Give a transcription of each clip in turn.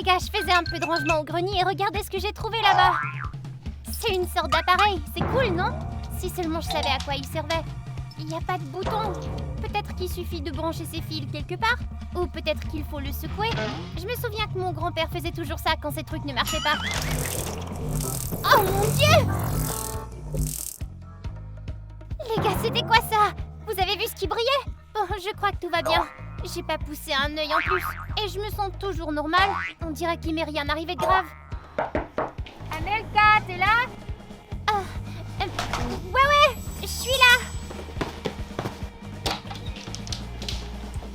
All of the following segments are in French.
Les gars, je faisais un peu de rangement au grenier et regardez ce que j'ai trouvé là-bas. C'est une sorte d'appareil, c'est cool, non? Si seulement je savais à quoi il servait. Il n'y a pas de bouton. Peut-être qu'il suffit de brancher ses fils quelque part. Ou peut-être qu'il faut le secouer. Je me souviens que mon grand-père faisait toujours ça quand ces trucs ne marchaient pas. Oh mon Dieu! Les gars, c'était quoi ça? Vous avez vu ce qui brillait? Bon, je crois que tout va bien. J'ai pas poussé un œil en plus. Et je me sens toujours normale. On dirait qu'il m'est rien arrivé de grave. Amelka, t'es là? Ouais, je suis là.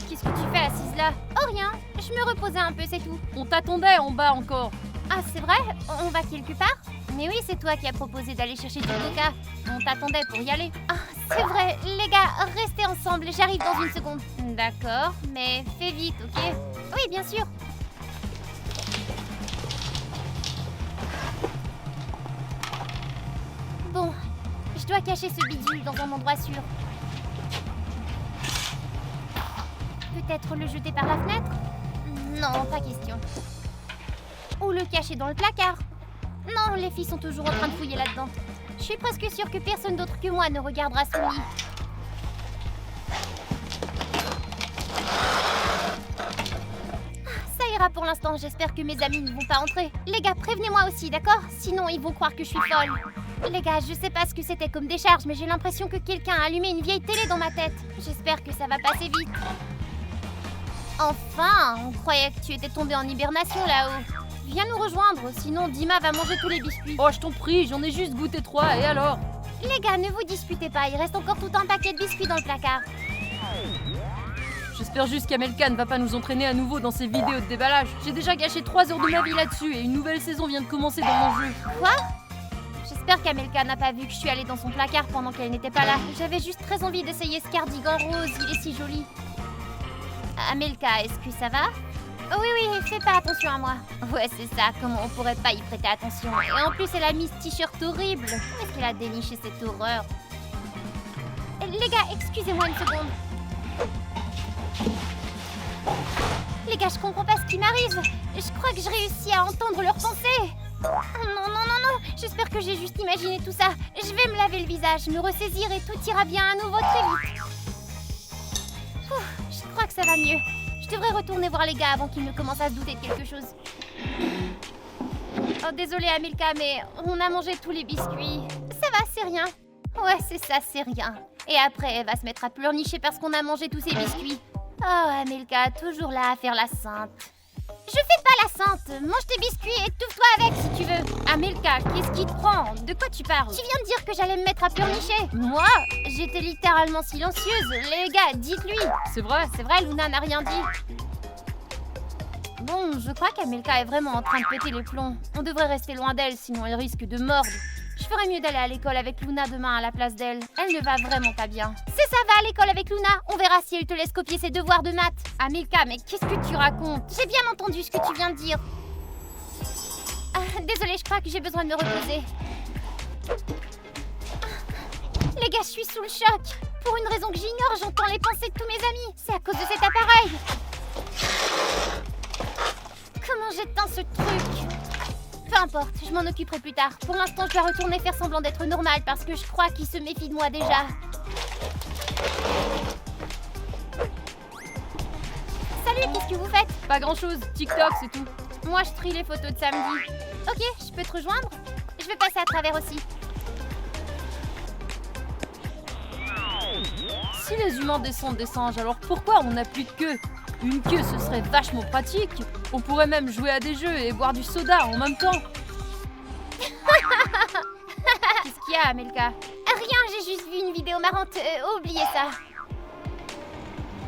Qu'est-ce que tu fais assise là? Oh rien, je me reposais un peu, c'est tout. On t'attendait en bas encore. Ah c'est vrai? On va quelque part? Mais oui, c'est toi qui as proposé d'aller chercher du coca. On t'attendait pour y aller. Ah, c'est vrai. Les gars, restez ensemble, j'arrive dans une seconde. D'accord, mais fais vite, ok? Oui, bien sûr. Bon, je dois cacher ce bidule dans un endroit sûr. Peut-être le jeter par la fenêtre? Non, pas question. Ou le cacher dans le placard? Non, les filles sont toujours en train de fouiller là-dedans. Je suis presque sûre que personne d'autre que moi ne regardera sous le lit. Ça ira pour l'instant, j'espère que mes amis ne vont pas entrer. Les gars, prévenez-moi aussi, d'accord? Sinon, ils vont croire que je suis folle. Les gars, je sais pas ce que c'était comme décharge, mais j'ai l'impression que quelqu'un a allumé une vieille télé dans ma tête. J'espère que ça va passer vite. Enfin, on croyait que tu étais tombé en hibernation là-haut. Viens nous rejoindre, sinon Dima va manger tous les biscuits. Oh, je t'en prie, j'en ai juste goûté 3, et alors? Les gars, ne vous disputez pas, il reste encore tout un paquet de biscuits dans le placard. J'espère juste qu'Amelka ne va pas nous entraîner à nouveau dans ses vidéos de déballage. J'ai déjà gâché 3 heures de ma vie là-dessus et une nouvelle saison vient de commencer dans mon jeu. Quoi? J'espère qu'Amelka n'a pas vu que je suis allée dans son placard pendant qu'elle n'était pas là. J'avais juste très envie d'essayer ce cardigan rose, il est si joli. Amelka, est-ce que ça va? Oh oui, fais pas attention à moi. Ouais, c'est ça, comment on pourrait pas y prêter attention. Et en plus, elle a mis ce t-shirt horrible. Où est-ce qu'elle a déniché cette horreur? Les gars, excusez-moi une seconde. Les gars, je comprends pas ce qui m'arrive. Je crois que je réussis à entendre leurs pensées. Non, j'espère que j'ai juste imaginé tout ça. Je vais me laver le visage, me ressaisir et tout ira bien à nouveau très vite. Je crois que ça va mieux. Je devrais retourner voir les gars avant qu'ils ne commencent à se douter de quelque chose. Oh, désolée Amelka, mais on a mangé tous les biscuits. Ça va, c'est rien. Ouais, c'est ça, c'est rien. Et après, elle va se mettre à pleurnicher parce qu'on a mangé tous ces biscuits. Oh, Amelka, toujours là à faire la sainte. Je fais pas la sainte. Mange tes biscuits et étouffe-toi avec si tu veux. Amelka, qu'est-ce qui te prend? De quoi tu parles? Tu viens de dire que j'allais me mettre à pleurnicher. Moi? J'étais littéralement silencieuse. Les gars, dites-lui. C'est vrai, Luna n'a rien dit. Bon, je crois qu'Amelka est vraiment en train de péter les plombs. On devrait rester loin d'elle, sinon elle risque de mordre. Je ferais mieux d'aller à l'école avec Luna demain à la place d'elle. Elle ne va vraiment pas bien. C'est ça, va à l'école avec Luna. On verra si elle te laisse copier ses devoirs de maths. Amelka, mais qu'est-ce que tu racontes? J'ai bien entendu ce que tu viens de dire. Désolée, je crois que j'ai besoin de me reposer. Les gars, je suis sous le choc. Pour une raison que j'ignore, j'entends les pensées de tous mes amis. C'est à cause de cet appareil. Comment j'éteins ce truc? Peu importe, je m'en occuperai plus tard. Pour l'instant, je dois retourner faire semblant d'être normale parce que je crois qu'il se méfie de moi déjà. Salut, qu'est-ce que vous faites? pas grand-chose, TikTok, c'est tout. Moi, je trie les photos de samedi. Ok, je peux te rejoindre? Je vais passer à travers aussi. Si les humains descendent des singes, alors pourquoi on n'a plus de queue? Une queue, ce serait vachement pratique. On pourrait même jouer à des jeux et boire du soda en même temps. Qu'est-ce qu'il y a, Amelka? Rien, j'ai juste vu une vidéo marrante. Oubliez ça.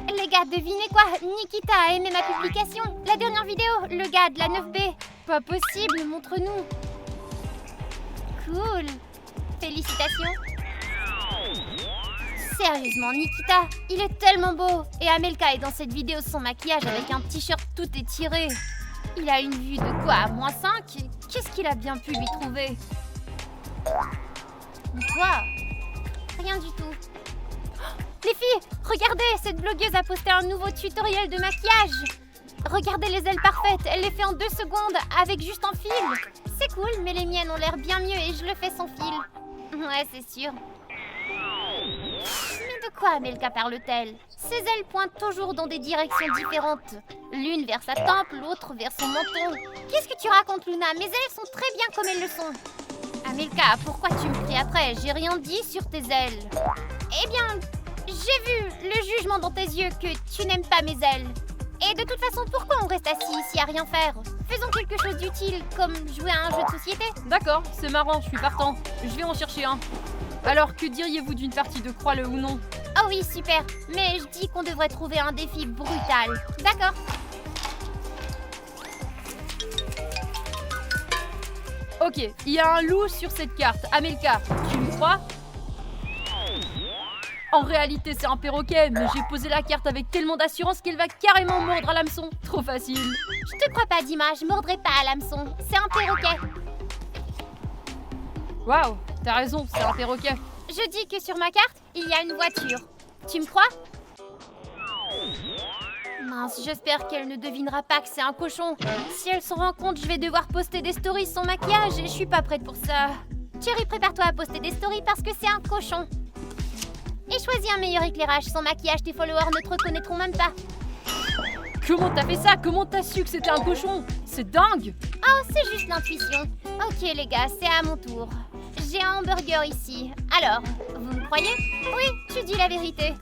Les gars, devinez quoi? Nikita a aimé ma publication. La dernière vidéo, le gars de la 9B. Pas possible, montre-nous. Cool. Félicitations. Sérieusement, Nikita, il est tellement beau. Et Amelka est dans cette vidéo sans maquillage avec un t-shirt tout étiré. Il a une vue de quoi? -5? Qu'est-ce qu'il a bien pu lui trouver? Quoi? Rien du tout. Oh, les filles, regardez, cette blogueuse a posté un nouveau tutoriel de maquillage. Regardez les ailes parfaites, elle les fait en 2 secondes, avec juste un fil. C'est cool, mais les miennes ont l'air bien mieux et je le fais sans fil. Ouais, c'est sûr. Mais de quoi Amelka parle-t-elle? Ses ailes pointent toujours dans des directions différentes. L'une vers sa tempe, l'autre vers son menton. Qu'est-ce que tu racontes, Luna? Mes ailes sont très bien comme elles le sont. Amelka, pourquoi tu me cries après? J'ai rien dit sur tes ailes. Eh bien, j'ai vu le jugement dans tes yeux que tu n'aimes pas mes ailes. Et de toute façon, pourquoi on reste assis ici à rien faire? Faisons quelque chose d'utile, comme jouer à un jeu de société. D'accord, c'est marrant, je suis partant. Je vais en chercher un. Alors, que diriez-vous d'une partie de crois-le ou non? Oh oui, super. Mais je dis qu'on devrait trouver un défi brutal. D'accord. Ok, il y a un loup sur cette carte. Amelka, tu me crois? En réalité, c'est un perroquet, mais j'ai posé la carte avec tellement d'assurance qu'elle va carrément mordre à l'hameçon. Trop facile. Je te crois pas, Dima, je mordrai pas à l'hameçon. C'est un perroquet. Waouh, t'as raison, c'est un perroquet. Je dis que sur ma carte, il y a une voiture. Tu me crois? Mince, j'espère qu'elle ne devinera pas que c'est un cochon. Si elle s'en rend compte, je vais devoir poster des stories sans maquillage et je suis pas prête pour ça. Cherry, prépare-toi à poster des stories parce que c'est un cochon. Et choisis un meilleur éclairage. Sans maquillage, tes followers ne te reconnaîtront même pas. Comment t'as fait ça? Comment t'as su que c'était un cochon? C'est dingue! Oh, c'est juste l'intuition. Ok les gars, c'est à mon tour. J'ai un hamburger ici. Alors, vous me croyez? Oui, tu dis la vérité.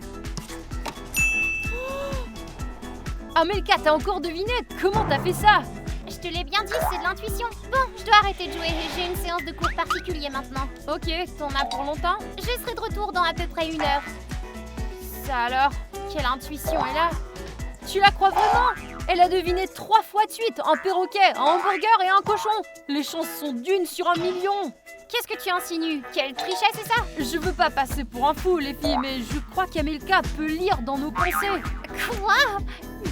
Amelka, t'as encore deviné? Comment t'as fait ça? Je te l'ai bien dit, c'est de l'intuition. Bon, je dois arrêter de jouer. J'ai une séance de cours particulier maintenant. Ok, t'en as pour longtemps? Je serai de retour dans à peu près 1 heure. Ça alors? Quelle intuition est là? Tu la crois vraiment? Elle a deviné 3 fois de suite, un perroquet, un hamburger et un cochon. Les chances sont d'1 sur 1 million. Qu'est-ce que tu insinues? Qu'elle trichait, c'est ça? Je veux pas passer pour un fou, les filles, mais je crois qu'Amelka peut lire dans nos pensées. Quoi?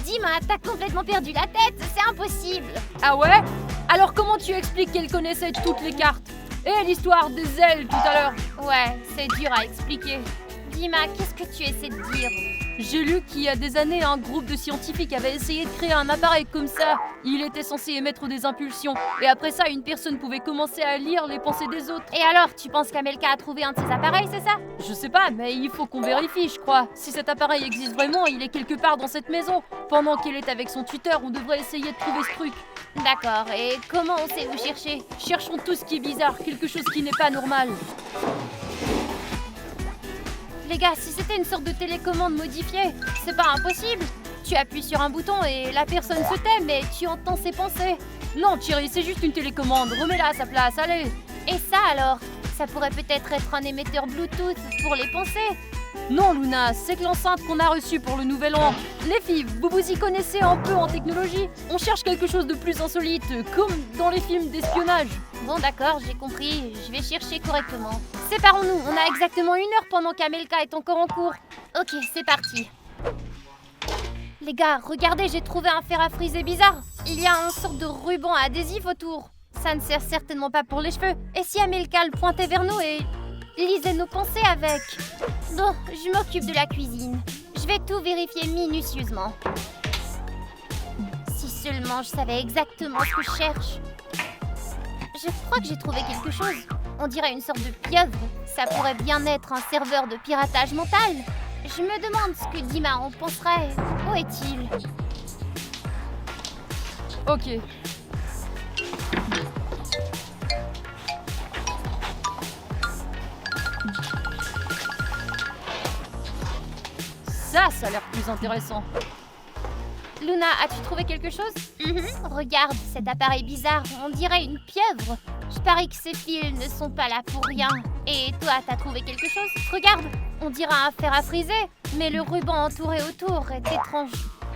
Dima, t'as complètement perdu la tête, c'est impossible. Ah ouais? Alors comment tu expliques qu'elle connaissait toutes les cartes? Et l'histoire des ailes tout à l'heure? Ouais, c'est dur à expliquer. Dima, qu'est-ce que tu essaies de dire? J'ai lu qu'il y a des années, un groupe de scientifiques avait essayé de créer un appareil comme ça. Il était censé émettre des impulsions. Et après ça, une personne pouvait commencer à lire les pensées des autres. Et alors, tu penses qu'Amelka a trouvé un de ces appareils, c'est ça? Je sais pas, mais il faut qu'on vérifie, je crois. Si cet appareil existe vraiment, il est quelque part dans cette maison. Pendant qu'elle est avec son tuteur, on devrait essayer de trouver ce truc. D'accord, et comment on sait où chercher? Cherchons tout ce qui est bizarre, quelque chose qui n'est pas normal. Les gars, si c'était une sorte de télécommande modifiée, c'est pas impossible. Tu appuies sur un bouton et la personne se tait, mais tu entends ses pensées. Non, Thierry, c'est juste une télécommande. Remets-la à sa place, allez. Et ça alors? Ça pourrait peut-être être un émetteur Bluetooth pour les pensées. Non, Luna, c'est que l'enceinte qu'on a reçue pour le nouvel an. Les filles, vous vous y connaissez un peu en technologie? On cherche quelque chose de plus insolite, comme dans les films d'espionnage. Bon d'accord, j'ai compris, je vais chercher correctement. Séparons-nous, on a exactement 1 heure pendant qu'Amelka est encore en cours. Ok, c'est parti. Les gars, regardez, j'ai trouvé un fer à friser bizarre. Il y a une sorte de ruban adhésif autour. Ça ne sert certainement pas pour les cheveux. Et si Amelka le pointait vers nous et lisait nos pensées avec? Bon, je m'occupe de la cuisine. Je vais tout vérifier minutieusement. Si seulement je savais exactement ce que je cherche. Je crois que j'ai trouvé quelque chose. On dirait une sorte de pieuvre. Ça pourrait bien être un serveur de piratage mental. Je me demande ce que Dima en penserait. Où est-il? Ok. Ça a l'air plus intéressant. Luna, as-tu trouvé quelque chose? Regarde cet appareil bizarre, on dirait une pieuvre. Je parie que ces fils ne sont pas là pour rien. Et toi, t'as trouvé quelque chose? Regarde, on dirait un fer à friser, mais le ruban entouré autour est étrange.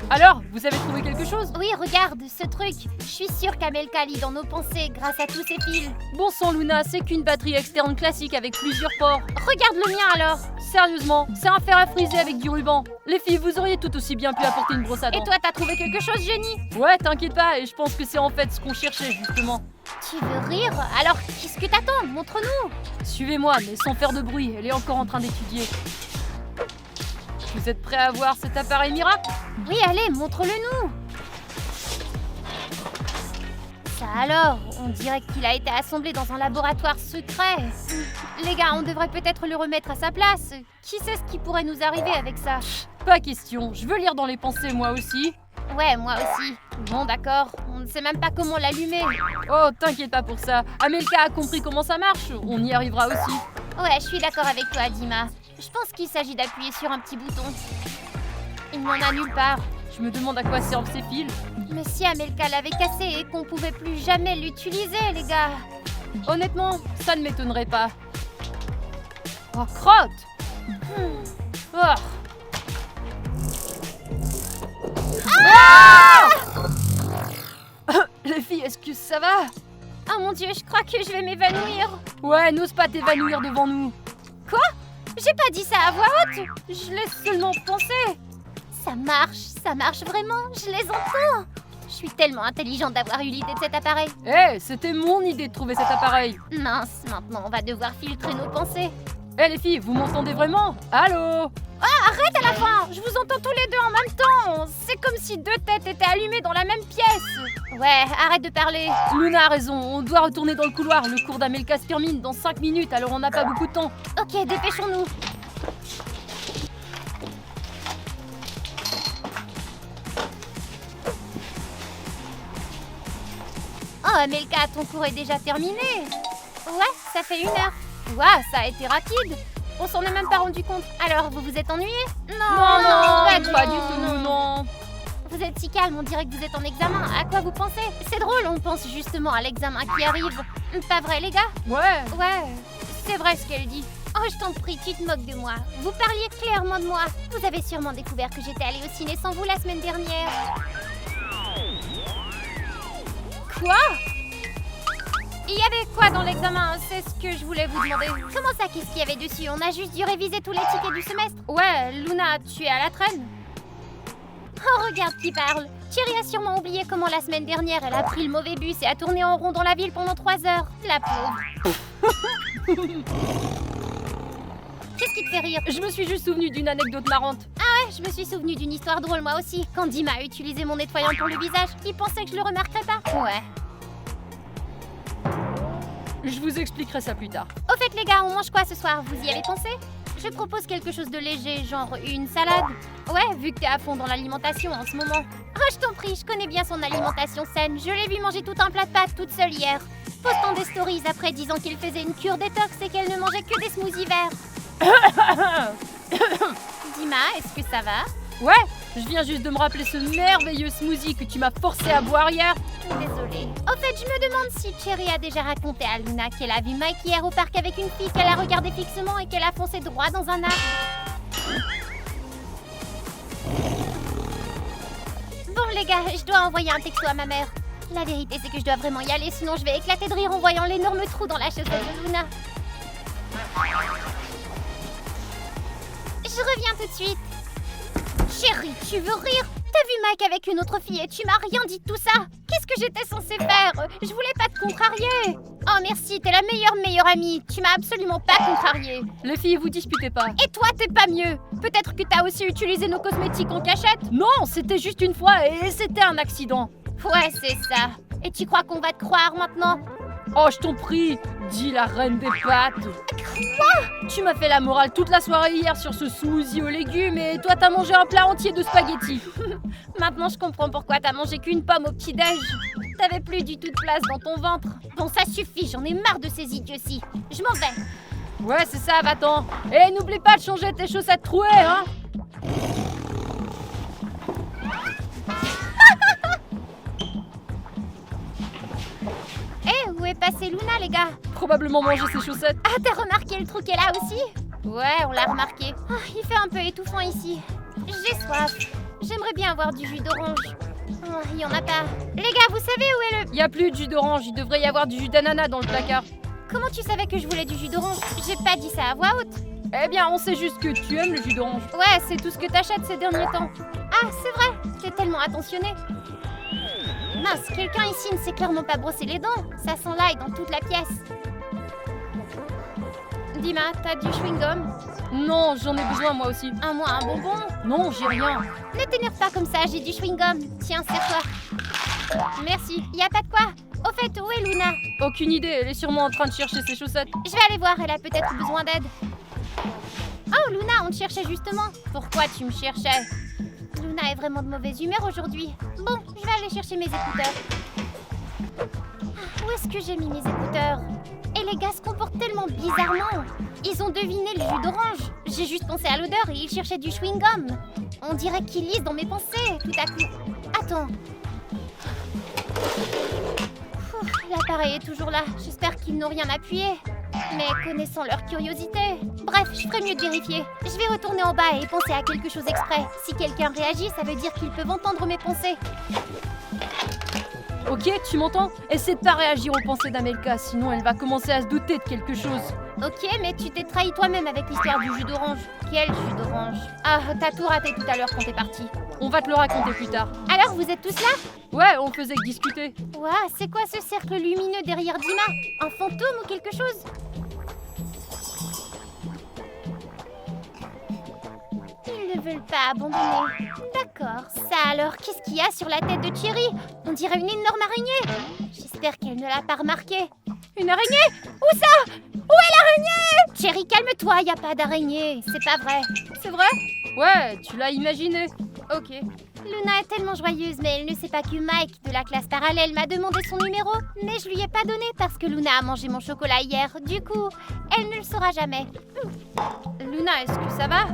Alors, vous avez trouvé quelque chose? Oui, regarde, ce truc. Je suis sûre qu'Amelka lit dans nos pensées grâce à tous ces fils. Bon sang, Luna, c'est qu'une batterie externe classique avec plusieurs ports. Regarde le mien alors. Sérieusement, c'est un fer à friser avec du ruban. Les filles, vous auriez tout aussi bien pu apporter une brosse à dents. Et toi, t'as trouvé quelque chose, Jenny? Ouais, t'inquiète pas, et je pense que c'est en fait ce qu'on cherchait, justement. Tu veux rire? Alors, qu'est-ce que t'attends? Montre-nous. Suivez-moi, mais sans faire de bruit, elle est encore en train d'étudier. Vous êtes prêts à voir cet appareil miracle? Oui, allez, montre-le-nous. Ça alors, on dirait qu'il a été assemblé dans un laboratoire secret. Les gars, on devrait peut-être le remettre à sa place. Qui sait ce qui pourrait nous arriver avec ça? Pas question, je veux lire dans les pensées moi aussi. Ouais, moi aussi. Bon, d'accord, on ne sait même pas comment l'allumer. Oh, t'inquiète pas pour ça. Amelka a compris comment ça marche, on y arrivera aussi. Ouais, je suis d'accord avec toi, Dima. Je pense qu'il s'agit d'appuyer sur un petit bouton. Il n'en a nulle part. Je me demande à quoi servent ces fils. Mais si Amelka l'avait cassé et qu'on pouvait plus jamais l'utiliser, les gars. Honnêtement, ça ne m'étonnerait pas. Oh, crotte. Oh. Les filles, est-ce que ça va? Oh mon Dieu, je crois que je vais m'évanouir. Ouais, n'ose pas t'évanouir devant nous. Quoi? J'ai pas dit ça à voix haute. Je laisse seulement penser. Ça marche vraiment, je les entends. Je suis tellement intelligente d'avoir eu l'idée de cet appareil. C'était mon idée de trouver cet appareil. Mince, maintenant on va devoir filtrer nos pensées. Les filles, vous m'entendez vraiment? Allô? Arrête à la fin. Je vous entends tous les deux en même temps. C'est comme si deux têtes étaient allumées dans la même pièce. Ouais, arrête de parler. Luna a raison, on doit retourner dans le couloir. Le cours d'Amelka se termine dans 5 minutes, alors on n'a pas beaucoup de temps. Ok, dépêchons-nous. Oh, Amelka, ton cours est déjà terminé. Ouais, ça fait 1 heure. Ouah, ça a été rapide. On s'en est même pas rendu compte. Alors, vous vous êtes ennuyé? Non, pas du tout, non. Vous êtes si calme, on dirait que vous êtes en examen. À quoi vous pensez? C'est drôle, on pense justement à l'examen qui arrive. Pas vrai, les gars? Ouais, c'est vrai ce qu'elle dit. Oh, je t'en prie, tu te moques de moi. Vous parliez clairement de moi. Vous avez sûrement découvert que j'étais allée au ciné sans vous la semaine dernière. Quoi? Il y avait quoi dans l'examen? C'est ce que je voulais vous demander. Comment ça, qu'est-ce qu'il y avait dessus? On a juste dû réviser tous les tickets du semestre. Ouais, Luna, tu es à la traîne? Oh, regarde qui parle. Thierry a sûrement oublié comment la semaine dernière, elle a pris le mauvais bus et a tourné en rond dans la ville pendant 3 heures. La pauvre. Qu'est-ce qui te fait rire? je me suis juste souvenu d'une anecdote marrante. Ouais, je me suis souvenu d'une histoire drôle moi aussi. Quand Dima a utilisé mon nettoyant pour le visage, il pensait que je le remarquerais pas. Ouais. Je vous expliquerai ça plus tard. Au fait les gars, on mange quoi ce soir? Vous y avez pensé? Je propose quelque chose de léger, genre une salade. Ouais, vu que t'es à fond dans l'alimentation en ce moment. Oh, je t'en prie, je connais bien son alimentation saine. Je l'ai vu manger tout un plat de pâtes toute seule hier. Postant des stories après disant qu'il faisait une cure détox et qu'elle ne mangeait que des smoothies verts. Dima, est-ce que ça va? Ouais, je viens juste de me rappeler ce merveilleux smoothie que tu m'as forcé à boire hier. Désolée. Au fait, je me demande si Cherry a déjà raconté à Luna qu'elle a vu Mike hier au parc avec une fille qu'elle a regardée fixement et qu'elle a foncé droit dans un arbre. Bon les gars, je dois envoyer un texto à ma mère. La vérité c'est que je dois vraiment y aller, sinon je vais éclater de rire en voyant l'énorme trou dans la chaussette de Luna. Je reviens tout de suite. Chérie, tu veux rire? T'as vu Mike avec une autre fille et tu m'as rien dit de tout ça? Qu'est-ce que j'étais censée faire? Je voulais pas te contrarier. Oh merci, t'es la meilleure amie. Tu m'as absolument pas contrariée. Les filles, vous disputez pas. Et toi, t'es pas mieux. Peut-être que t'as aussi utilisé nos cosmétiques en cachette? Non, c'était juste une fois et c'était un accident. Ouais, c'est ça. Et tu crois qu'on va te croire maintenant? Oh, je t'en prie, dis la reine des pâtes. Quoi? Tu m'as fait la morale toute la soirée hier sur ce smoothie aux légumes et toi t'as mangé un plat entier de spaghettis. Maintenant je comprends pourquoi t'as mangé qu'une pomme au petit-déj. T'avais plus du tout de place dans ton ventre. Bon, ça suffit, j'en ai marre de ces idioties. Je m'en vais. Ouais, c'est ça, va-t'en. Et n'oublie pas de changer tes chaussettes trouées, hein. Où est passée Luna, les gars? Probablement manger ses chaussettes. Ah, t'as remarqué le trou qu'elle a aussi? Ouais, on l'a remarqué. Oh, il fait un peu étouffant ici. J'ai soif. J'aimerais bien avoir du jus d'orange. Oh, il y en a pas. Les gars, vous savez où est le... Y a plus de jus d'orange, il devrait y avoir du jus d'ananas dans le placard. Comment tu savais que je voulais du jus d'orange? J'ai pas dit ça à voix haute. Eh bien, on sait juste que tu aimes le jus d'orange. Ouais, c'est tout ce que t'achètes ces derniers temps. Ah, c'est vrai. T'es tellement attentionné. Mince, quelqu'un ici ne s'est clairement pas brossé les dents. Ça sent l'ail dans toute la pièce. Dima, t'as du chewing-gum? Non, j'en ai besoin moi aussi. Moi, un bonbon? Non, j'ai rien. Ne t'énerve pas comme ça, j'ai du chewing-gum. Tiens, serre-toi. Merci, y a pas de quoi. Au fait, où est Luna? Aucune idée, elle est sûrement en train de chercher ses chaussettes. Je vais aller voir, elle a peut-être besoin d'aide. Oh Luna, on te cherchait justement. Pourquoi tu me cherchais? Luna est vraiment de mauvaise humeur aujourd'hui. Bon, je vais aller chercher mes écouteurs. Où est-ce que j'ai mis mes écouteurs? Et les gars se comportent tellement bizarrement. Ils ont deviné le jus d'orange. J'ai juste pensé à l'odeur et ils cherchaient du chewing-gum. On dirait qu'ils lisent dans mes pensées, tout à coup. Attends. L'appareil est toujours là. J'espère qu'ils n'ont rien appuyé. Mais connaissant leur curiosité... Bref, je ferais mieux de vérifier. Je vais retourner en bas et penser à quelque chose exprès. Si quelqu'un réagit, ça veut dire qu'ils peuvent entendre mes pensées. Ok, tu m'entends? Essaie de pas réagir aux pensées d'Amelka, sinon elle va commencer à se douter de quelque chose. Ok, mais tu t'es trahi toi-même avec l'histoire du jus d'orange. Quel jus d'orange? Ah, t'as tout raté tout à l'heure quand t'es parti. On va te le raconter plus tard. Alors, vous êtes tous là? Ouais, on faisait que discuter. Ouah, c'est quoi ce cercle lumineux derrière Dima? Un fantôme ou quelque chose? Ils ne veulent pas abandonner. D'accord, ça alors, qu'est-ce qu'il y a sur la tête de Cherry? On dirait une énorme araignée. J'espère qu'elle ne l'a pas remarqué. Une araignée? Où ça? Où est l'araignée? Cherry, calme-toi, y a pas d'araignée. C'est pas vrai. C'est vrai? Ouais, tu l'as imaginé. Ok. Luna est tellement joyeuse, mais elle ne sait pas que Mike, de la classe parallèle, m'a demandé son numéro. Mais je lui ai pas donné parce que Luna a mangé mon chocolat hier. Du coup, elle ne le saura jamais. Luna, est-ce que ça va?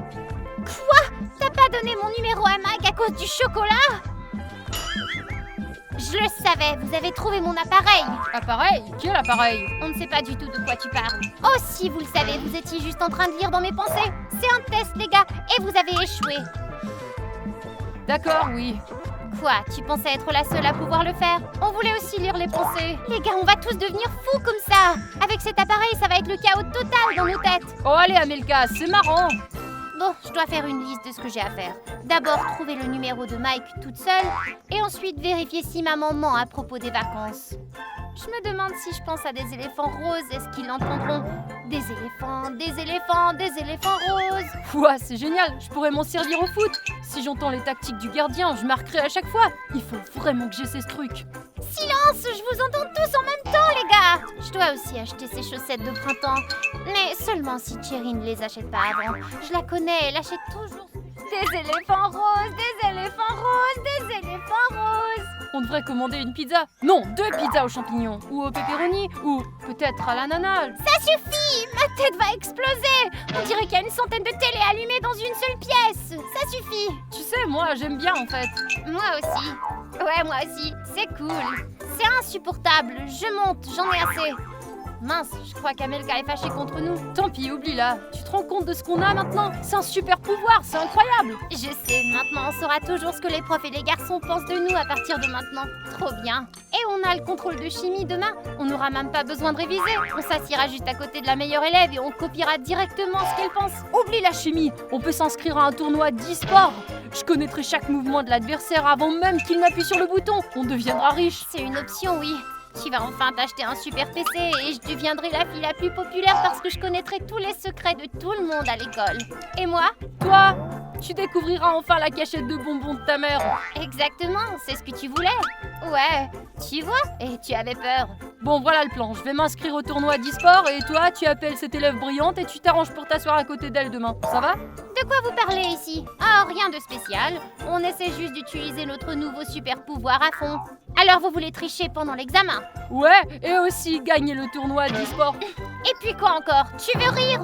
Quoi? T'as pas donné mon numéro à Mike à cause du chocolat? Je le savais, vous avez trouvé mon appareil. Appareil? Quel appareil? On ne sait pas du tout de quoi tu parles. Oh si, vous le savez, vous étiez juste en train de lire dans mes pensées. C'est un test, les gars, et vous avez échoué. D'accord, oui. Quoi? Tu pensais être la seule à pouvoir le faire? On voulait aussi lire les pensées. Les gars, on va tous devenir fous comme ça. Avec cet appareil, ça va être le chaos total dans nos têtes. Oh allez Amelka, c'est marrant. Bon, je dois faire une liste de ce que j'ai à faire. D'abord, trouver le numéro de Mike toute seule, et ensuite vérifier si maman ment à propos des vacances. Je me demande si je pense à des éléphants roses, est-ce qu'ils l'entendront? Des éléphants, des éléphants, des éléphants roses. Ouah, c'est génial, je pourrais m'en servir au foot. Si j'entends les tactiques du gardien, je marquerai à chaque fois. Il faut vraiment que j'essaie ce truc. Silence, je vous entends tous en même temps, les gars. Je dois aussi acheter ces chaussettes de printemps, mais seulement si Cherry ne les achète pas avant. Je la connais, elle achète toujours des éléphants roses, des éléphants roses, des éléphants roses. On devrait commander une pizza. Non, 2 pizzas aux champignons. Ou au pepperoni. Ou peut-être à l'ananas. Ça suffit, ma tête va exploser. On dirait qu'il y a une centaine de télés allumées dans une seule pièce. Ça suffit. Tu sais, moi, j'aime bien en fait. Moi aussi. Ouais, moi aussi. C'est cool. C'est insupportable. Je monte, j'en ai assez. Mince, je crois qu'Amelka est fâchée contre nous. Tant pis, oublie-la. Tu te rends compte de ce qu'on a maintenant? C'est un super pouvoir, c'est incroyable. Je sais, maintenant on saura toujours ce que les profs et les garçons pensent de nous à partir de maintenant. Trop bien. Et on a le contrôle de chimie demain. On n'aura même pas besoin de réviser. On s'assiera juste à côté de la meilleure élève et on copiera directement ce qu'elle pense. Oublie la chimie. On peut s'inscrire à un tournoi d'e-sport. Je connaîtrai chaque mouvement de l'adversaire avant même qu'il n'appuie sur le bouton. On deviendra riche. C'est une option, oui. Tu vas enfin t'acheter un super PC et je deviendrai la fille la plus populaire parce que je connaîtrai tous les secrets de tout le monde à l'école. Et moi? Toi, tu découvriras enfin la cachette de bonbons de ta mère. Exactement, c'est ce que tu voulais. Ouais, tu vois, et tu avais peur. Bon, voilà le plan. Je vais m'inscrire au tournoi d'e-sport et toi, tu appelles cette élève brillante et tu t'arranges pour t'asseoir à côté d'elle demain. Ça va? De quoi vous parlez ici? Ah, rien de spécial. On essaie juste d'utiliser notre nouveau super pouvoir à fond. Alors vous voulez tricher pendant l'examen? Ouais, et aussi gagner le tournoi d'e-sport. Et puis quoi encore? Tu veux rire?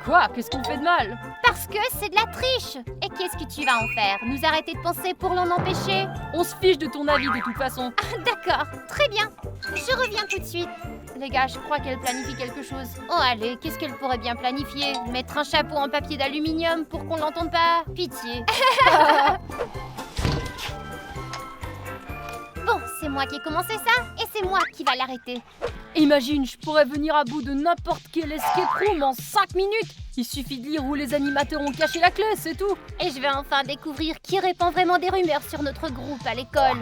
Quoi? Qu'est-ce qu'on fait de mal? Parce que c'est de la triche. Et qu'est-ce que tu vas en faire? Nous arrêter de penser pour l'en empêcher? On se fiche de ton avis de toute façon. Ah, d'accord, très bien. Je reviens tout de suite. Les gars, je crois qu'elle planifie quelque chose. Oh allez, qu'est-ce qu'elle pourrait bien planifier? Mettre un chapeau en papier d'aluminium pour qu'on l'entende pas? Pitié. Bon, c'est moi qui ai commencé ça, et c'est moi qui va l'arrêter. Imagine, je pourrais venir à bout de n'importe quel escape room en 5 minutes. Il suffit de lire où les animateurs ont caché la clé, c'est tout. Et je vais enfin découvrir qui répand vraiment des rumeurs sur notre groupe à l'école.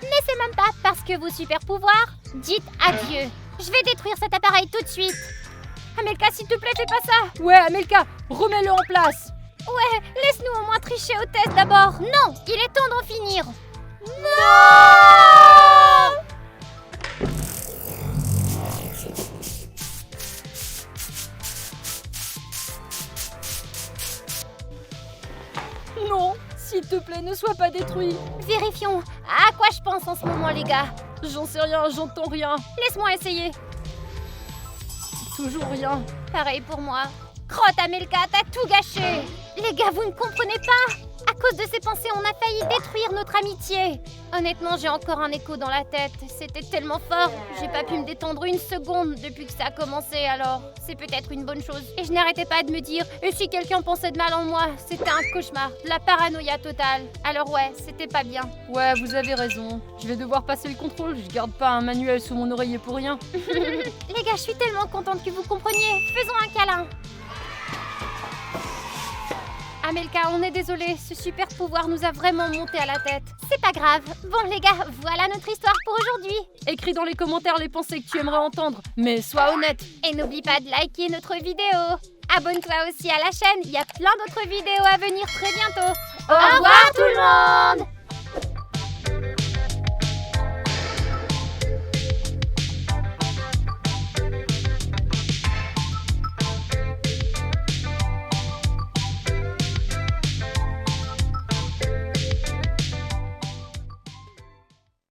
Mais c'est même pas parce que vos super pouvoirs, dites adieu. Je vais détruire cet appareil tout de suite. Amelka, s'il te plaît, fais pas ça. Ouais, Amelka, remets-le en place. Ouais, laisse-nous au moins tricher au test d'abord. Non, il est temps d'en finir. Non! ne soit pas détruit. Vérifions. À quoi je pense en ce moment, les gars? J'en sais rien, j'entends rien. Laisse-moi essayer. Toujours rien. Pareil pour moi. Crotte, Amelka, t'as tout gâché. Les gars, vous ne comprenez pas? À cause de ces pensées, on a failli détruire notre amitié. Honnêtement, j'ai encore un écho dans la tête. C'était tellement fort. J'ai pas pu me détendre une seconde depuis que ça a commencé, alors c'est peut-être une bonne chose. Et je n'arrêtais pas de me dire, et si quelqu'un pensait de mal en moi? C'était un cauchemar, de la paranoïa totale. Alors ouais, c'était pas bien. Ouais, vous avez raison. Je vais devoir passer le contrôle. Je garde pas un manuel sous mon oreiller pour rien. Les gars, je suis tellement contente que vous compreniez. Faisons un câlin. Amelka, on est désolé, ce super pouvoir nous a vraiment monté à la tête. C'est pas grave. Bon les gars, voilà notre histoire pour aujourd'hui. Écris dans les commentaires les pensées que tu aimerais entendre, mais sois honnête. Et n'oublie pas de liker notre vidéo. Abonne-toi aussi à la chaîne, il y a plein d'autres vidéos à venir très bientôt. Au revoir tout le monde!